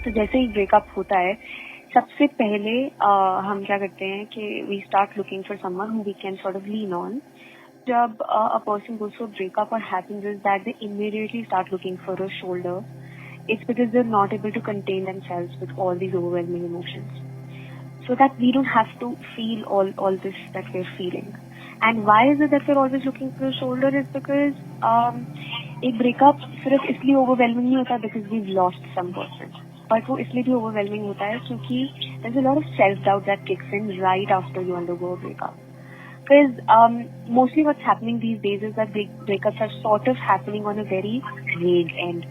तो जैसे ही ब्रेकअप होता है, सबसे पहले हम क्या करते हैं कि we start looking for someone who we can sort of lean on. जब a person goes through a breakup, what happens is that they immediately start looking for a shoulder. It's because they're not able to contain themselves with all these overwhelming emotions. So that we don't have to feel all this that we're feeling. And why is it that we're always looking for a shoulder is because एक breakup सिर्फ इसलिए overwhelming नहीं होता because we've lost some person. But वो इसलिए भी overwhelming होता है क्योंकि there's a lot of self-doubt that kicks in right after you undergo a breakup. Because mostly what's happening these days is that breakups are sort of happening on a very vague end.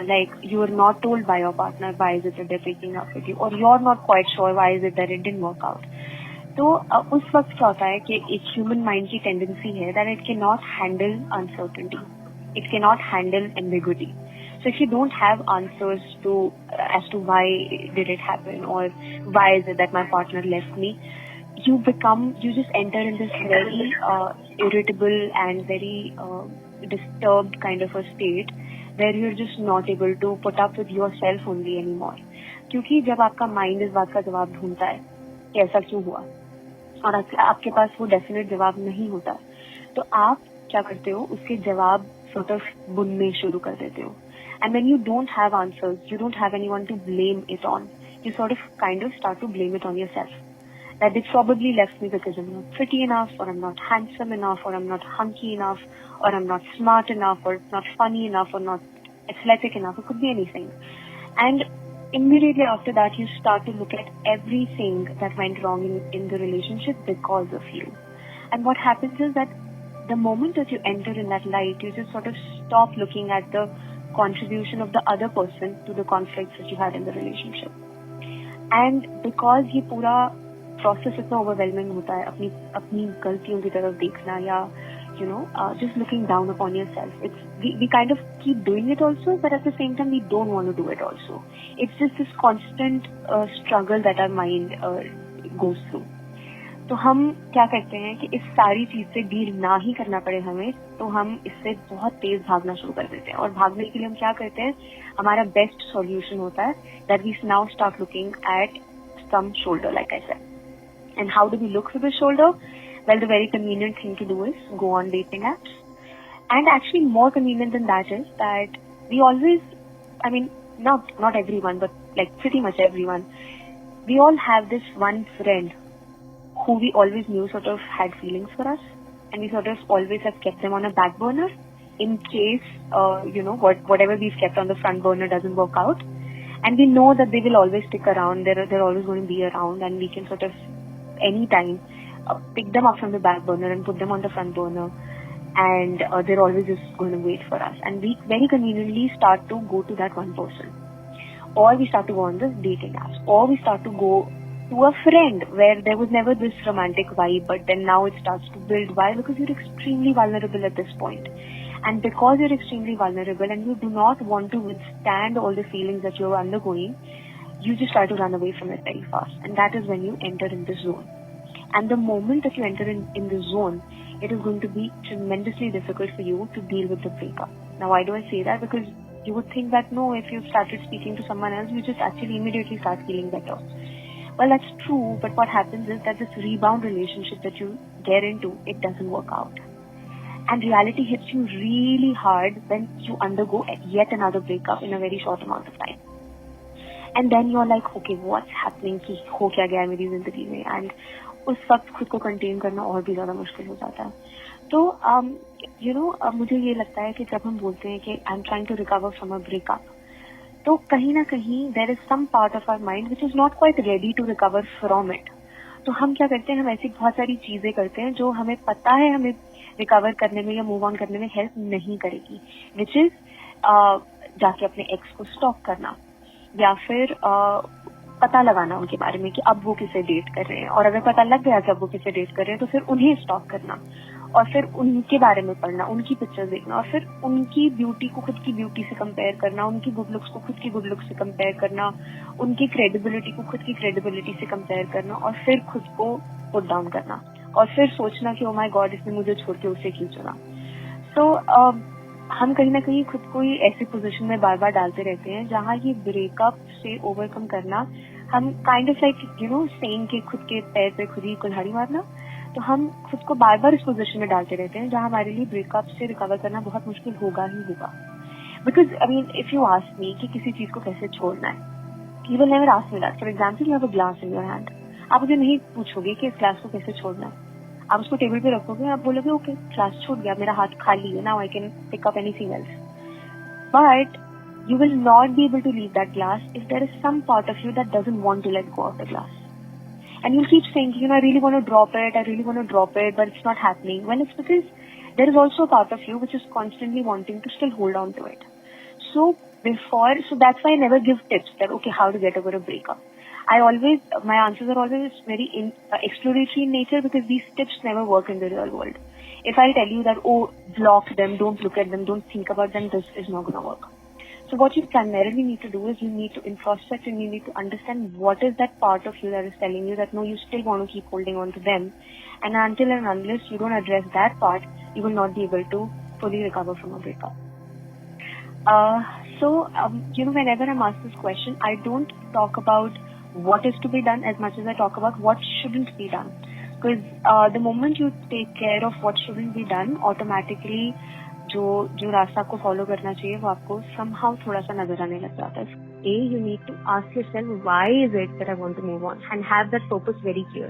Like you are not told by your partner why is it that they're breaking up with you, or you're not quite sure why is it that it didn't work out. तो उस वक्त क्या होता है कि एक human mind की tendency है that it cannot handle uncertainty, it cannot handle ambiguity. So if you don't have answers to as to why did it happen or why is it that my partner left me, you just enter in this very irritable and very disturbed kind of a state where you're just not able to put up with yourself only anymore. क्योंकि जब आपका mind इस बात का जवाब ढूंढता है कि ऐसा क्यों हुआ और आपके पास वो डेफिनेट जवाब नहीं होता, तो आप क्या करते हो, उसके जवाब sort of बुनने शुरू कर देते हो. And when you don't have answers, you don't have anyone to blame it on, you sort of kind of start to blame it on yourself. That they probably left me because I'm not pretty enough, or I'm not handsome enough, or I'm not hunky enough, or I'm not smart enough, or it's not funny enough, or not athletic enough. It could be anything. And immediately after that, you start to look at everything that went wrong in the relationship because of you. And what happens is that the moment that you enter in that light, you just sort of stop looking at the contribution of the other person to the conflicts that you had in the relationship. And because ये पूरा process इतना overwhelming होता है, अपनी गलतियों की तरफ देखना या just looking down upon yourself, we kind of keep doing it also, but at the same time we don't want to do it also. It's just this constant struggle that our mind goes through. तो हम क्या करते हैं कि इस सारी चीज से डील ना ही करना पड़े हमें, तो हम इससे बहुत तेज भागना शुरू कर देते हैं. और भागने के लिए हम क्या करते हैं, हमारा बेस्ट सॉल्यूशन होता है that we now start looking at some shoulder, like I said. And how do we look for the shoulder? Well, the very convenient thing to do is go on dating apps. And actually more convenient than that is that we always, I mean, not everyone, but like pretty much everyone, we all have this one friend who we always knew sort of had feelings for us, and we sort of always have kept them on a back burner in case, whatever we've kept on the front burner doesn't work out. And we know that they will always stick around, they're always going to be around, and we can sort of anytime pick them up from the back burner and put them on the front burner, and they're always just going to wait for us. And we very conveniently start to go to that one person, or we start to go on the dating apps, or we start to go to a friend where there was never this romantic vibe, but then now it starts to build. Why? Because you're extremely vulnerable at this point. And because you're extremely vulnerable and you do not want to withstand all the feelings that you're undergoing, you just try to run away from it very fast. And that is when you enter in this zone. And the moment that you enter in the zone, it is going to be tremendously difficult for you to deal with the breakup. Now, why do I say that? Because you would think that no, if you've started speaking to someone else, you just actually immediately start feeling better. Well, that's true, but what happens is that this rebound relationship that you get into, it doesn't work out. And reality hits you really hard when you undergo yet another breakup in a very short amount of time. And then you're like, okay, what's happening? कि हो क्या गया मेरी जिंदगी में? And उस वक्त खुद को कंटेन करना और भी ज्यादा मुश्किल हो जाता है. तो मुझे ये लगता है कि जब हम बोलते हैं कि I am trying to recover from a breakup, तो कहीं ना कहीं there is some part of our mind which is not quite ready to recover from it. तो हम क्या करते हैं, हम ऐसी बहुत सारी चीजें करते हैं जो हमें पता है हमें रिकवर करने में या मूव ऑन करने में हेल्प नहीं करेगी, विच इज जाके अपने एक्स को स्टॉक करना, या फिर पता लगाना उनके बारे में कि अब वो किसे डेट कर रहे हैं, और अगर पता लग गया कि अब वो किसे डेट कर रहे हैं तो फिर उन्हें स्टॉक करना, और फिर उनके बारे में पढ़ना, उनकी पिक्चर्स देखना, और फिर उनकी ब्यूटी को खुद की ब्यूटी से कंपेयर करना, उनकी गुड लुक्स को खुद की गुड लुक्स से कंपेयर करना, उनकी क्रेडिबिलिटी को खुद की क्रेडिबिलिटी से कंपेयर करना, और फिर खुद को पुट डाउन करना, और फिर सोचना कि ओ माय गॉड, इसने मुझे छोड़ के उसे क्यों चुना. सो हम कहीं ना कहीं खुद को ही ऐसी पोजीशन में बार बार डालते रहते हैं जहाँ ये ब्रेकअप से ओवरकम करना, हम काइंड ऑफ लाइक सेइंग के खुद के पैर पे खुद ही कुल्हाड़ी मारना, तो हम खुद को बार बार इस पोजीशन में डालते रहते हैं जहाँ हमारे लिए ब्रेकअप से रिकवर करना बहुत मुश्किल होगा ही होगा. Because I mean if you ask me कि किसी चीज को कैसे छोड़ना है, you will never ask me that. For example, you have a glass in your hand, आप मुझे नहीं पूछोगे कि इस ग्लास को कैसे छोड़ना है. आप उसको टेबल पे रखोगे, आप बोलोगे ओके ग्लास छूट गया, मेरा हाथ खाली है, now I can pick up anything else. But you will not be able to leave that glass if there is some part of you that doesn't want to let go of the glass. And you'll keep saying, I really want to drop it, but it's not happening. Well, it's because there is also a part of you which is constantly wanting to still hold on to it. So that's why I never give tips that, okay, how to get over a breakup. My answers are always very exploratory in nature because these tips never work in the real world. If I tell you that, block them, don't look at them, don't think about them, this is not going to work. So what you primarily need to do is you need to introspect and you need to understand what is that part of you that is telling you that no, you still want to keep holding on to them. And until and unless you don't address that part, you will not be able to fully recover from a breakup. Whenever I'm asked this question, I don't talk about what is to be done as much as I talk about what shouldn't be done. Because the moment you take care of what shouldn't be done, automatically जो रास्ता आपको follow करना चाहिए वो आपको somehow थोड़ा सा नजर आने लग जाता है. You need to ask yourself, why is it that I want to move on, and have that purpose very clear.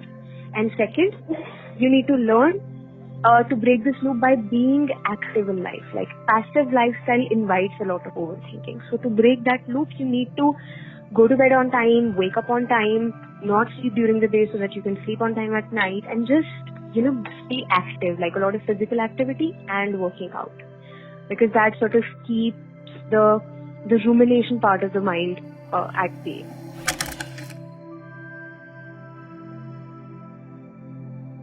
And second, you need to learn to break this loop by being active in life. Like, passive lifestyle invites a lot of overthinking. So to break that loop, you need to go to bed on time, wake up on time, not sleep during the day so that you can sleep on time at night, and just be active, like a lot of physical activity and working out. Because that sort of keeps the rumination part of the mind at bay.